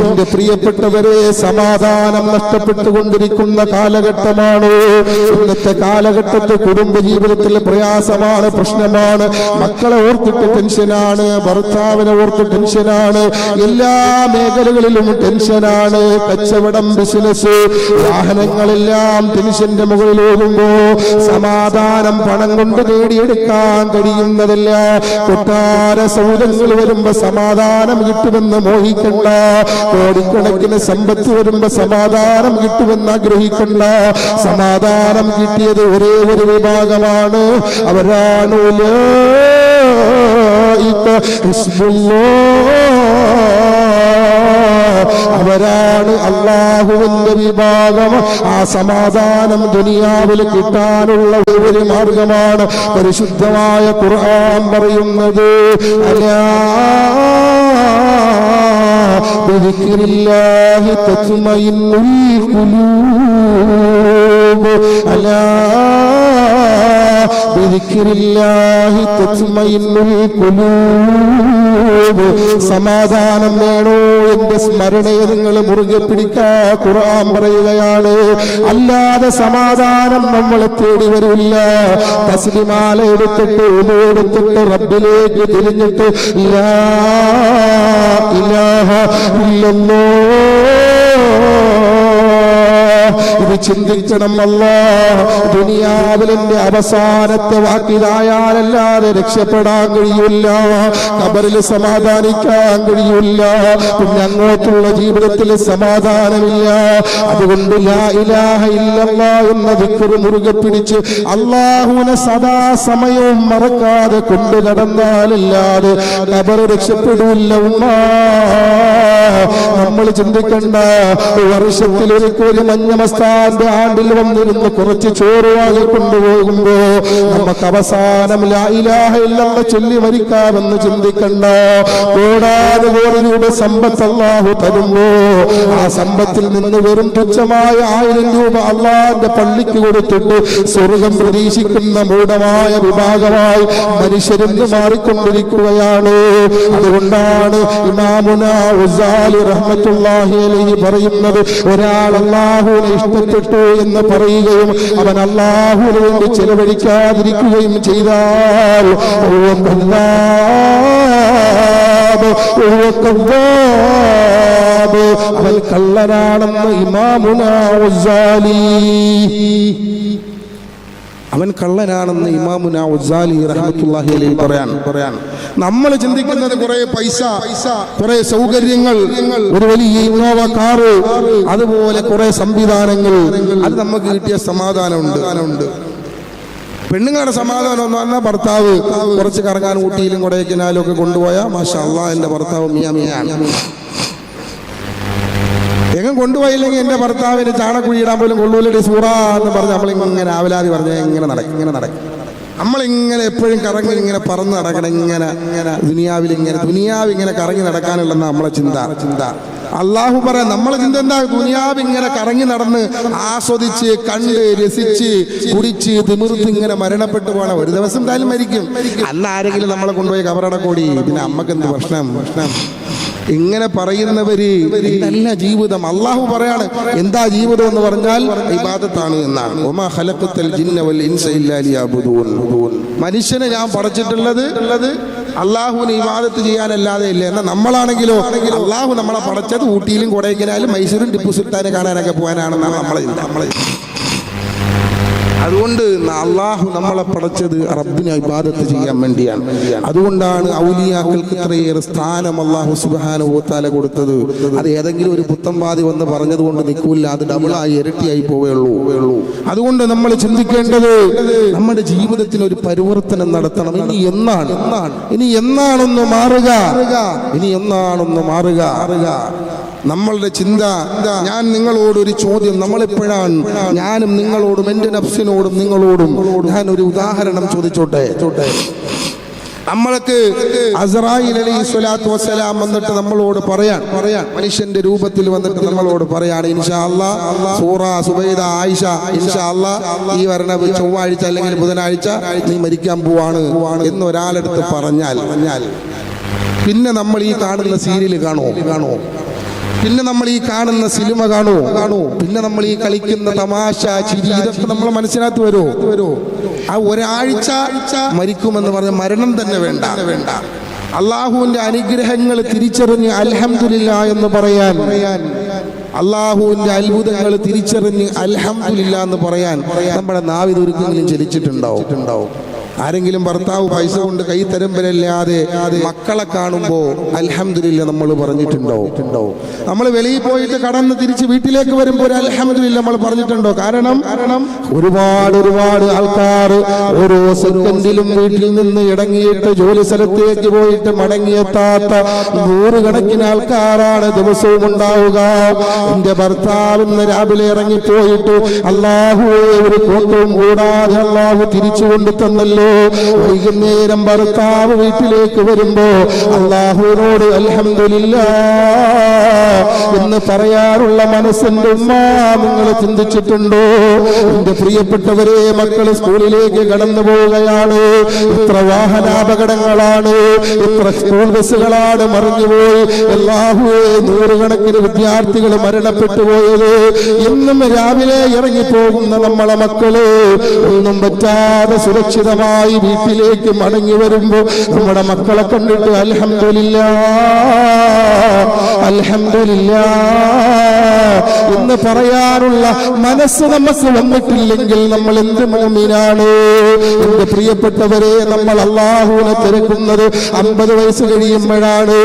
എന്റെ പ്രിയപ്പെട്ടവരെ, സമാധാനം നഷ്ടപ്പെട്ടുകൊണ്ടിരിക്കുന്ന കാലഘട്ടമാണ് ഇന്നത്തെ കാലഘട്ടത്തിൽ. കുടുംബ ജീവിതത്തിൽ പ്രയാസമാണ്, പ്രശ്നമാണ്. മക്കളെ ഓർത്തിട്ട് ടെൻഷനാണ്, ഭർത്താവിനെ ഓർത്ത് ടെൻഷനാണ്, എല്ലാ മേഖലകളിലും ടെൻഷനാണ്. കച്ചവടം, ബിസിനസ്, വാഹനങ്ങളെല്ലാം ടെൻഷന്റെ മുകളിൽ ഓടുമ്പോ സമാധാനം പണം കൊണ്ട് നേടിയെടുക്കാൻ കഴിയുന്നതല്ല. കൊട്ടാര സൗധങ്ങൾ വരുമ്പോ സമാധാനം കിട്ടുമെന്ന് മോഹിക്കണ്ട. കോടിക്കണക്കിന് സമ്പത്ത് വരുമ്പോ സമാധാനം കിട്ടുമെന്ന് ആഗ്രഹിക്കണ്ട. സമാധാനം കിട്ടിയത് ഒരേ ഒരു വിഭാഗമാണ്. അവരാണ് അവരാണ് അല്ലാഹുവിന്റെ വിഭാഗം. ആ സമാധാനം ദുനിയാവിൽ കിട്ടാനുള്ള ഒരു മാർഗമാണ് പരിശുദ്ധമായ ഖുർആൻ പറയുന്നത്. അലാ ബിദിക്രില്ലാഹി തത്മഇന്നുൽ ഖുലൂബ്. അലാ ബിദിക്രില്ലാഹി തത്മഇന്നുൽ ഖുലൂബ്. സമാധാനം വേണോ? എന്റെ സ്മരണയെ നിങ്ങൾ മുറുകെ പിടിക്കാ. ഖുർആൻ പറയുകയാണ്, അല്ലാതെ സമാധാനം നമ്മളെ തേടി വരില്ല. തസ്ലിമാല എടുത്തിട്ട് എടുത്തിട്ട് റബ്ബിലേക്ക് തിരിഞ്ഞിട്ട് ലാ ഇലാഹ ഇല്ലല്ലാഹ് ഇത് ചിന്തിക്കണം. അല്ലാഹ് ദുനിയാവിൽ എന്റെ അവസാനത്തെ വാക്കിലായാലല്ലാതെ രക്ഷപ്പെടാൻ കഴിയില്ല. ഖബറിൽ സമാധാനിക്കാൻ കഴിയില്ല. പിന്നെ അങ്ങോട്ടുള്ള ജീവിതത്തിൽ സമാധാനമില്ല. അതുകൊണ്ട് ലാ ഇലാഹ ഇല്ലല്ലാഹ് എന്ന ദിക്ർ മുറുകെ പിടിച്ച് അല്ലാഹുവിനെ സദാ സമയവും മറക്കാതെ കൊണ്ടു നടന്നാലല്ലാതെ ഖബർ രക്ഷപ്പെടില്ല. നമ്മൾ ചിന്തിക്കണ്ട, വർഷത്തിലൊരിക്കൽ മഞ്ഞമസ്താന്റെ ആണ്ടിൽ വന്നിരുന്ന് കുറച്ച് ചോറ് വാങ്ങി കൊണ്ടുപോകുമ്പോ നമുക്ക് അവസാനം ലാ ഇലാഹ ഇല്ലല്ലാഹ് ചൊല്ലി മരിക്കാമെന്ന് ചിന്തിക്കണ്ട. കോടാനുകോടി രൂപ സമ്പത്ത് അല്ലാഹു തരുമ്പോ ആ സമ്പത്തിൽ നിന്ന് വെറും തുച്ഛമായ 1000 രൂപ അല്ലാഹുവിന്റെ പള്ളിക്ക് കൊടുത്തിട്ട് സ്വർഗം പ്രതീക്ഷിക്കുന്ന മൂഢമായ വിഭാഗമായി മനുഷ്യരെന്ന് മാറിക്കൊണ്ടിരിക്കുകയാണ്. അതുകൊണ്ടാണ് ഇമാമുനാ ഉസാലി റഹ്മത്തുള്ളാഹി അലൈഹി പറയുന്നത്, ഒരാൾ അല്ലാഹുവിനെ ഇഷ്ടപ്പെട്ടു എന്ന് പറയുകയും അവൻ അല്ലാഹുവിന് വേണ്ടി ചെലവഴിക്കാതിരിക്കുകയും ചെയ്താൽ അവൻ കള്ളനാണെന്ന് ഇമാമുനാ ഉസാലി അവൻ കള്ളനാണെന്ന് ഇമാമുനാ ഉസാലി റഹ്മത്തുള്ളാഹി അലൈഹി പറയാൻ. നമ്മൾ ചിന്തിക്കുന്നത് കുറെ പൈസ, കുറെ സൗകര്യങ്ങൾ, ഒരു വലിയ ഇന്നോവ കാറ്, അതുപോലെ കുറെ സംവിധാനങ്ങൾ, അത് നമുക്ക് കിട്ടിയ സമാധാനമുണ്ട്. പെണ്ണുങ്ങളുടെ സമാധാനം എന്ന് പറഞ്ഞാൽ ഭർത്താവ് കുറച്ച് കറങ്ങാൻ ഊട്ടിയിലും കൊടൈക്കനാലും ഒക്കെ കൊണ്ടുപോയാൽ മാഷാ അല്ലാഹ് എന്റെ ഭർത്താവ് മിയാണ്. എങ്ങും കൊണ്ടുപോയില്ലെങ്കിൽ എന്റെ ഭർത്താവിന് ചാണക്കുഴി ഇടാൻ പോലും കൊള്ളൂലടി സൂറ എന്ന് പറഞ്ഞ് നമ്മളിങ്ങനെ ആവലാതി പറഞ്ഞ ഇങ്ങനെ നടക്കും. നമ്മളിങ്ങനെ എപ്പോഴും കറങ്ങി ഇങ്ങനെ പറന്ന് നടക്കണം. ഇങ്ങനെ ദുനിയാവ് ഇങ്ങനെ കറങ്ങി നടക്കാനുള്ളതെന്ന നമ്മളെ ചിന്ത. അള്ളാഹു പറയാം, നമ്മളെ ചിന്ത എന്താ? ദുനിയാവ് ഇങ്ങനെ കറങ്ങി നടന്ന് ആസ്വദിച്ച് കണ്ട് രസിച്ച് കുടിച്ച് തിമിർത്ത് ഇങ്ങനെ മരണപ്പെട്ടു പോകണം. ഒരു ദിവസം എന്തായാലും മരിക്കും. അന്ന് ആരെങ്കിലും നമ്മളെ കൊണ്ടുപോയി കബറടക്കോടി, പിന്നെ അമ്മക്ക് എന്ത് പ്രശ്നം? ഇങ്ങനെ പറയുന്നവര് ഇതല്ല ജീവിതം. അള്ളാഹു പറയാണ്, എന്താ ജീവിതം എന്ന് പറഞ്ഞാൽ ഇബാദത്താണ് എന്നാണ്. വമാ ഖലഖ്തുൽ ജിന്ന വൽ ഇൻസ ഇല്ലാ ലിയഅ്ബുദൂൻ. മനുഷ്യനെ ഞാൻ പടച്ചിട്ടുള്ളത് അള്ളാഹുവിന് ഇബാദത്ത് ചെയ്യാനല്ലാതെ ഇല്ല. എന്നാൽ നമ്മളാണെങ്കിലോ അള്ളാഹു നമ്മളെ പടച്ചത് ഊട്ടിയിലും കൊടൈക്കനാലും മൈസൂരും ടിപ്പു സുൽത്താനെ കാണാനൊക്കെ പോകാനാണെന്നാണ് നമ്മളെ. അതുകൊണ്ട് അള്ളാഹു നമ്മളെ പടച്ചത് റബ്ബിനെ ഇബാദത്ത് ചെയ്യാൻ വേണ്ടിയാണ്. അതുകൊണ്ടാണ് ഔലിയാക്കൾക്ക് ഇത്രയേറെ സ്ഥാനം അള്ളാഹു സുബ്ഹാനഹു വ തആല കൊടുത്തത്. അത് ഏതെങ്കിലും ഒരു പുത്തംവാദി വന്ന് പറഞ്ഞത് കൊണ്ട് നിൽക്കില്ല, അത് ഡബിളായി ഇരട്ടിയായി പോവുകയുള്ളൂ. അതുകൊണ്ട് നമ്മൾ ചിന്തിക്കേണ്ടത് നമ്മുടെ ജീവിതത്തിൽ ഒരു പരിവർത്തനം നടത്തണം. ഇനി എന്നാണൊന്ന് മാറുക. നമ്മളുടെ ചിന്ത. ഞാൻ നിങ്ങളോട് ഒരു ചോദ്യം, നമ്മളെപ്പോഴാണ് ഞാനും നിങ്ങളോടും എൻ്റെ നഫ്സിനോടും നിങ്ങളോടും ഞാൻ ഒരു ഉദാഹരണം ചോദിച്ചോട്ടെ. നമ്മൾക്ക് അസ്റായീൽ അലൈഹിസ്സലാത്തു വസ്സലാം വന്നിട്ട് നമ്മളോട് പറയാൻ മനുഷ്യന്റെ രൂപത്തിൽ വന്നിട്ട് നമ്മളോട് പറയാണ്, ഇൻഷാ അല്ലാഹ് സൂറ സുബൈദ ആയിഷ, ഇൻഷാ അല്ലാഹ് ഈ വരുന്ന ചൊവ്വാഴ്ച അല്ലെങ്കിൽ ബുധനാഴ്ച നീ മരിക്കാൻ പോവാണ് എന്ന് ഒരാളെടുത്ത് പറഞ്ഞാൽ പിന്നെ നമ്മൾ ഈ കാണുന്ന സീരിയൽ കാണുമോ? പിന്നെ നമ്മൾ ഈ കാണുന്ന സിനിമ കാണൂ, പിന്നെ നമ്മൾ ഈ കളിക്കുന്ന തമാശ ചിരി, ഇതൊക്കെ നമ്മളെ മനസ്സിനകത്ത് വരുമോ? ആ ഒരാഴ്ച മരിക്കുമെന്ന് പറഞ്ഞ മരണം തന്നെ വേണ്ട. അള്ളാഹുവിന്റെ അനുഗ്രഹങ്ങൾ തിരിച്ചറിഞ്ഞ് അൽഹംദുലില്ലാ എന്ന് പറയാൻ, അള്ളാഹുവിന്റെ അത്ഭുതങ്ങൾ തിരിച്ചറിഞ്ഞ് അൽഹംദുലില്ലാ എന്ന് പറയാൻ നമ്മുടെ നാവിൽ ഒരിക്കലും ചലിച്ചിട്ടുണ്ടാവും? ആരെങ്കിലും ഭർത്താവ് പൈസ കൊണ്ട് കൈ തരമ്പരല്ലാതെ മക്കളെ കാണുമ്പോൾ അൽഹംദുലില്ലാ നമ്മൾ പറഞ്ഞിട്ടുണ്ടോ? നമ്മൾ വെളിയിൽ പോയിട്ട് കടന്ന് തിരിച്ച് വീട്ടിലേക്ക് വരുമ്പോൾ അൽഹംദുലില്ലാ നമ്മൾ പറഞ്ഞിട്ടുണ്ടോ? കാരണം ഒരുപാട് ആൾക്കാർ ഓരോ സെക്കൻഡിലും വീട്ടിൽ നിന്ന് ഇടങ്ങിയിട്ട് ജോലി സ്ഥലത്തേക്ക് പോയിട്ട് മടങ്ങിയെത്താത്ത നൂറുകണക്കിന് ആൾക്കാരാണ് ദിവസവും ഉണ്ടാവുക. എന്റെ ഭർത്താവ് ഇന്ന് രാവിലെ ഇറങ്ങിപ്പോയിട്ട് അള്ളാഹുവേ ഒരു കോട്ടവും കൂടാതെ അള്ളാഹു തിരിച്ചു കൊണ്ടു തന്നല്ലോ. വൈകുന്നേരം ഭർത്താവ് വീട്ടിലേക്ക് വരുമ്പോ അല്ലാഹുവിനോട് അൽഹംദുലില്ലാ എന്ന് പറയാറുള്ള മനസ്സിന്റെ ഉമ്മ നിങ്ങൾ ചിന്തിച്ചിട്ടുണ്ടോ? എന്റെ പ്രിയപ്പെട്ടവരെ, മക്കൾ സ്കൂളിലേക്ക് കടന്നു പോവുകയാണ്, എത്ര വാഹനാപകടങ്ങളാണ്, എത്ര സ്കൂൾ ബസ്സുകളാണ് മറിഞ്ഞുപോയി. അല്ലാഹുവേ, നൂറുകണക്കിന് വിദ്യാർത്ഥികൾ മരണപ്പെട്ടു പോയത്. എന്നും രാവിലെ ഇറങ്ങിപ്പോകുന്ന നമ്മളെ മക്കള് ഒന്നും പറ്റാതെ സുരക്ഷിതമായി വീട്ടിലേക്ക് മടങ്ങി വരുമ്പോ നമ്മുടെ മക്കളെ കണ്ടിട്ട് അൽഹംദുലില്ലാ എന്ന് പറയാനുള്ള മനസ്സ് നമുക്ക് വന്നിട്ടില്ലെങ്കിൽ നമ്മൾ എന്ത് മുഅ്മിനാണ്? എന്റെ പ്രിയപ്പെട്ടവരെ, നമ്മൾ അല്ലാഹുവിനെ തിരക്കുന്നത് 50 വയസ്സ് കഴിയുമ്പോഴാണ്.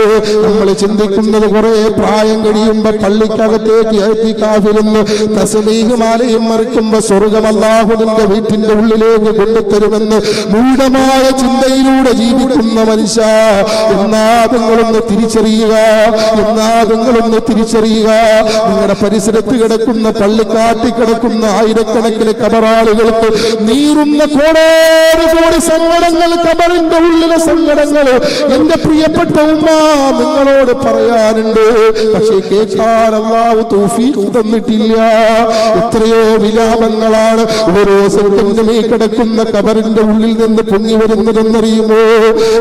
നമ്മൾ ചിന്തിക്കുന്നത് കുറെ പ്രായം കഴിയുമ്പോ പള്ളിക്കകത്തേക്ക് ഇഅ്തികാഫിരുന്ന് തസ്ബീഹ് മാലയും മറിക്കുമ്പോ സ്വർഗ്ഗം അല്ലാഹുവിന്റെ വീട്ടിന്റെ ഉള്ളിലേക്ക് കൊണ്ടുതരുമെന്ന് മൂഢമായ ചിന്തയിലൂടെ ജീവിക്കുന്ന മനുഷ്യ, എന്നാ നിങ്ങളൊന്ന് തിരിച്ചറിയുക, നിങ്ങളുടെ പരിസരത്ത് കിടക്കുന്ന പള്ളിക്കാട്ടി കിടക്കുന്ന ആയിരക്കണക്കിന് കബറാളുകൾക്ക് നീറുന്ന കോടി സങ്കടങ്ങൾ, കബറിന്റെ ഉള്ളിലെ സങ്കടങ്ങൾ എന്റെ പ്രിയപ്പെട്ട ഉമ്മ നിങ്ങളോട് പറയാനുണ്ട്. പക്ഷേ കേൾക്കാൻ അല്ലാഹു തൗഫീഖ് തന്നിട്ടില്ല. എത്രയോ വിലാപങ്ങളാണ് ഓരോ സെക്കൻഡും ഈ കിടക്കുന്ന കബറിന്റെ ഉള്ളിൽ നിന്ന് പൊങ്ങി വരുന്നതെന്നറിയുമോ?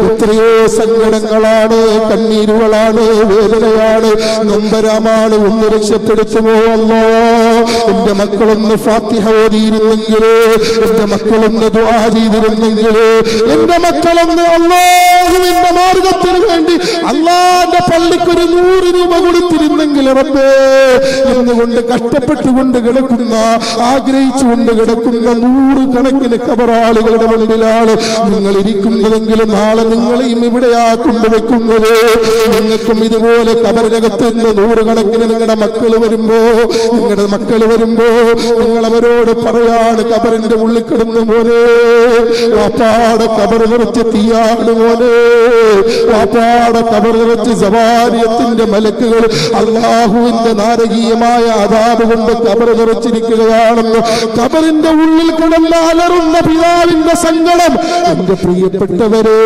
എത്രയോ സങ്കടങ്ങളാണ്, കണ്ണീരുകളാണ്, വേദനയാണ്, നൊമ്പരമാണ്. ഒന്ന് രക്ഷപ്പെടുത്തുമോ അല്ലാ? എന്റെ മക്കളൊന്ന് ഫാത്തിഹ ഓതിയിരുന്നെങ്കിലേ, എന്റെ മക്കളൊന്ന് ദുആ ചെയ്തിരുന്നെങ്കിലേ, എന്റെ മക്കളൊന്ന് അല്ലാഹുവിന്റെ മാർഗത്തിന് വേണ്ടി അല്ലാഹുവിന്റെ പള്ളിക്കൊരു 100 രൂപ കൊടുത്തിരുന്നെങ്കിൽ റബ്ബേ, എന്നുകൊണ്ട് കഷ്ടപ്പെട്ടുകൊണ്ട് കിടക്കുന്ന, ആഗ്രഹിച്ചുകൊണ്ട് കിടക്കുന്ന 100 കണക്കിന് കബറാളുകളുടെ മുന്നിലാണ് നിങ്ങൾ ഇരിക്കുന്നതെങ്കിലും നാളെ നിങ്ങളെയും ഇവിടെയാ കൊണ്ടുവെക്കുന്നത്. നിങ്ങൾക്കും ഇതുപോലെ കബറിനകത്ത് നിന്ന് 100 കണക്കിന് നിങ്ങളുടെ മക്കൾ വരുമ്പോ നിങ്ങൾ അവരോട് പറയാണ്, കബറിന്റെ ഉള്ളിൽ കിടന്നു മോനെ, വാപ്പാടെ കബർ നിറച്ച് തീയാണ് മോനെ, വാപ്പാടെ കബർ നിറച്ച് സവാരിയത്തിന്റെ മലക്കുകൾ അല്ലാഹുവിന്റെ നാരകീയമായ അദാബ് കൊണ്ട് കബർ നിറച്ചിരിക്കുകയാണെന്ന് കബറിന്റെ ഉള്ളിൽ കിടന്ന് അലറുന്ന പിതാവിന്റെ സങ്കടം എന്റെ പ്രിയപ്പെട്ടവരെ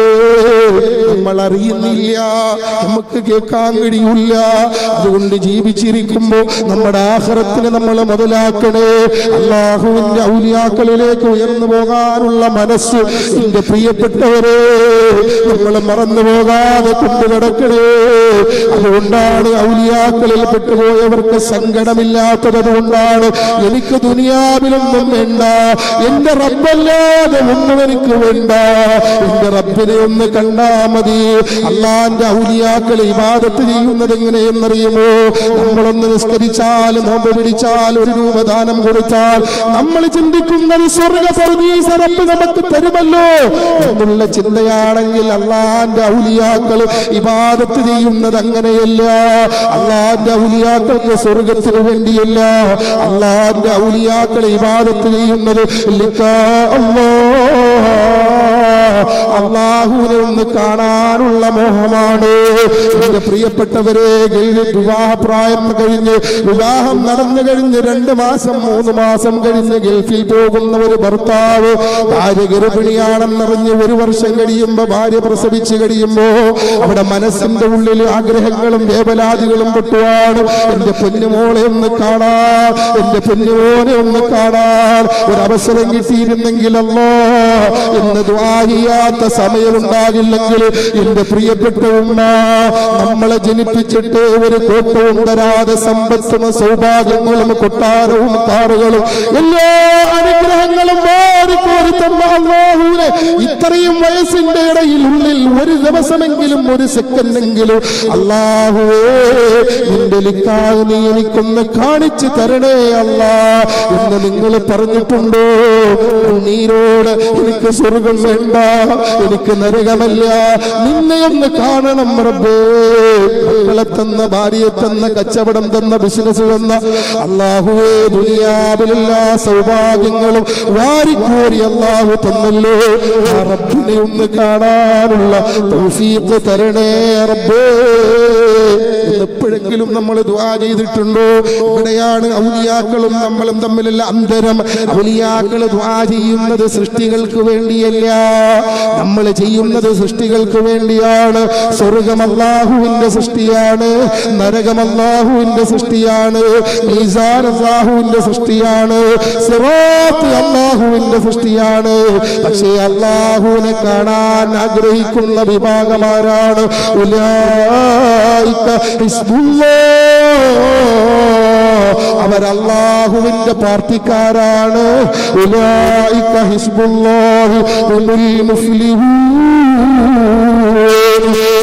നമ്മൾ അറിയുന്നില്ല, നമുക്ക് കേൾക്കാൻ കഴിയില്ല. അതുകൊണ്ട് ജീവിച്ചിരിക്കുമ്പോ നമ്മുടെ ആഖിറത്തിനെ നമ്മൾ മുതലാക്കണേ. അല്ലാഹുവിന്റെ ഔലിയാക്കളിലേക്ക് ഉയർന്നു പോകാനുള്ള മനസ്സ് എന്റെ പ്രിയപ്പെട്ടവരെ നമ്മൾ മറന്നു പോകാതെ കൊണ്ടു നടക്കണേ. അതുകൊണ്ടാണ് ഔലിയാക്കളിൽ പെട്ടുപോയവർക്ക് സങ്കടമില്ലാത്തത്. അതുകൊണ്ടാണ് എനിക്ക് ദുനിയാവിലൊന്നും വേണ്ട, എന്റെ റബ്ബല്ലാതെ ഒന്നും എനിക്ക് വേണ്ട, എന്റെ റബ്ബിനെ ഒന്ന് കണ്ടാ മതി. അല്ലാഹുവിന്റെ ഔലിയാക്കൾ ഇബാദത്ത് ചെയ്യുന്നത് എങ്ങനെയെന്നറിയുമോ? നമ്മളൊന്ന് നിസ്കരിച്ചാൽ, നോമ്പ് പിടിച്ചാൽ, 1 രൂപ ദാനം കൊടുത്താൽ നമ്മൾ ചിന്തിക്കുന്നത് സ്വർഗ്ഗപരദീസ റബ്ബ് നമുക്ക് തരുമല്ലോ എന്നുള്ള ചിന്തയാണെങ്കിൽ അല്ലാഹുവിന്റെ ഔലിയാക്കൾ ഇബാദത്ത് ചെയ്യുന്നത് അങ്ങനെയല്ല. അല്ലാഹുവിന്റെ ഔലിയാക്കൾക്ക് സ്വർഗ്ഗത്തിന് വേണ്ടിയല്ല, അല്ലാഹുവിന്റെ ഔലിയാക്കൾ ഇബാദത്ത് ചെയ്യുന്നത് അല്ലാഹുവിനെ ഒന്ന് കാണാനുള്ള മോഹമാണ്. എന്റെ പ്രിയപ്പെട്ടവരെ, വിവാഹപ്രായം കഴിഞ്ഞ്, വിവാഹം നടന്നു കഴിഞ്ഞ് 2 മാസം 3 മാസം കഴിഞ്ഞ് ഗൾഫിൽ പോകുന്ന ഒരു ഭർത്താവ്, ഭാര്യ ഗർഭിണിയാണെന്നറിഞ്ഞ് 1 വർഷം കഴിയുമ്പോ, ഭാര്യ പ്രസവിച്ച് കഴിയുമ്പോ അവിടെ മനസ്സിന്റെ ഉള്ളിൽ ആഗ്രഹങ്ങളും വേവലാതികളും പൊട്ടുവാണ്. എന്റെ പൊന്നുമോളെ ഒന്ന് കാണാൻ, എന്റെ പൊന്നുമോനെ ഒന്ന് കാണാൻ ഒരവസരം കിട്ടിയിരുന്നെങ്കിലല്ലോ എന്ന് ദുആ അറിയാത്ത സമയമുണ്ടാകില്ലെങ്കിൽ എന്റെ പ്രിയപ്പെട്ട ഉമ്മ, നമ്മളെ ജനിപ്പിച്ചിട്ട് ഒരു കോട്ടവും തരാതെ സമ്പത്തും സൗഭാഗ്യങ്ങളും കൊട്ടാരവും കാറുകളും എല്ലാ അനുഗ്രഹങ്ങളും വാരിക്കോരി തന്ന അല്ലാഹുവിനെ ഇത്രയും വയസ്സിന്റെ ഇടയിൽ ഉള്ളിൽ ഒരു ദിവസമെങ്കിലും ഒരു സെക്കൻഡെങ്കിലും അല്ലാഹുവേ നിന്റെ ലിക്കാഹ് നീ എനിക്കൊന്ന് കാണിച്ചു തരണേ അല്ലാ എന്ന് നിങ്ങൾ പറഞ്ഞിട്ടുണ്ടോ? നീരോട് എനിക്ക് സ്വർഗം വേണ്ട, എനിക്ക് നരകമല്ല, നിന്നെ ഒന്ന് കാണണം റബ്ബേ. മക്കളെ തന്ന, ഭാര്യയെ തന്ന, കച്ചവടം തന്ന, ബിസിനസ് തന്ന അല്ലാഹുവേ, ദുനിയാവിലെല്ലാ സൗഭാഗ്യങ്ങളും വാരിക്കോരി അല്ലാഹു തന്നല്ലോ. ആ റബ്ബിനെ ഒന്ന് കാണാനുള്ള തൗഫീഖ് തരണേ റബ്ബേ. എപ്പോഴെങ്കിലും നമ്മൾ ദുആ ചെയ്തിട്ടുണ്ടോ? ഇവിടെയാണ് ഔലിയാക്കളും നമ്മളും തമ്മിലുള്ള അന്തരം. ഔലിയാക്കൾ ദുആ ചെയ്യുന്നത് സൃഷ്ടികൾക്ക് വേണ്ടിയല്ല, നമ്മൾ ചെയ്യുന്നത് സൃഷ്ടികൾക്ക് വേണ്ടിയാണ്. സ്വർഗം അല്ലാഹുവിന്റെ സൃഷ്ടിയാണ്, നരകം അല്ലാഹുവിന്റെ സൃഷ്ടിയാണ്, മീസാൻ അല്ലാഹുവിന്റെ സൃഷ്ടിയാണ്, സിറാത്ത് അല്ലാഹുവിന്റെ സൃഷ്ടിയാണ്. പക്ഷേ അല്ലാഹുവിനെ കാണാൻ ആഗ്രഹിക്കുന്ന വിഭാഗമാരാണ് ഉലൈക ഹിസ്ബുല്ലാഹ്. അവരല്ലാഹുവിന്റെ പാർട്ടിക്കാരാണ്. ഉലൈക ഹിസ്ബുല്ലാഹി ഹുമുൽ മുഫ്ലിഹൂൻ.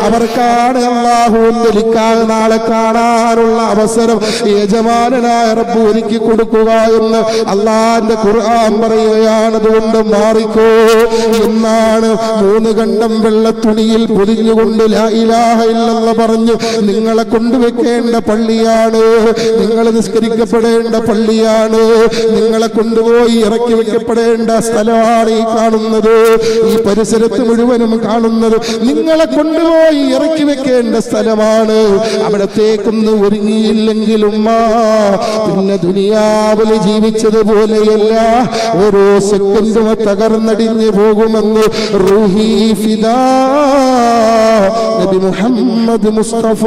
അവർക്കാണ് അല്ലാഹുവിന്റെ ലിക്കാഹ് നാളെ കാണാനുള്ള അവസരം യജമാനനായ റബ്ബ് ഒരുക്കി കൊടുക്കുക എന്ന് അല്ലാഹുവിന്റെ ഖുർആൻ പറയുകയാണ്. അതുകൊണ്ട് മാറിക്കോ എന്നാണ് 3 ഖണ്ഡം വെള്ളത്തുണിയിൽ പൊതിഞ്ഞുകൊണ്ട് ലാ ഇലാഹ ഇല്ലല്ലാഹ് പറഞ്ഞു നിങ്ങളെ കൊണ്ടുവെക്കേണ്ട പള്ളിയാണ്, നിങ്ങൾ നിസ്കരിക്കപ്പെടേണ്ട പള്ളിയാണ്, നിങ്ങളെ കൊണ്ടുപോയി ഇറക്കി വെക്കപ്പെടേണ്ട സ്ഥലമാണ് ഈ കാണുന്നത്. ഈ പരിസരത്ത് മുഴുവനും കാണുന്നത് നിങ്ങളെ കൊണ്ടുപോയി ഇറക്കി വെക്കേണ്ട സ്ഥലമാണ്. അവിടത്തേക്കൊന്ന് ഒരുങ്ങിയില്ലെങ്കിലും പിന്നെ ദുനിയാവിൽ ജീവിച്ചതുപോലെയല്ല, ഓരോ സെക്കൻഡും തകർന്നടിഞ്ഞു പോകുമെന്ന് റൂഹി ഫിദാ നബി മുഹമ്മദ് മുസ്തഫ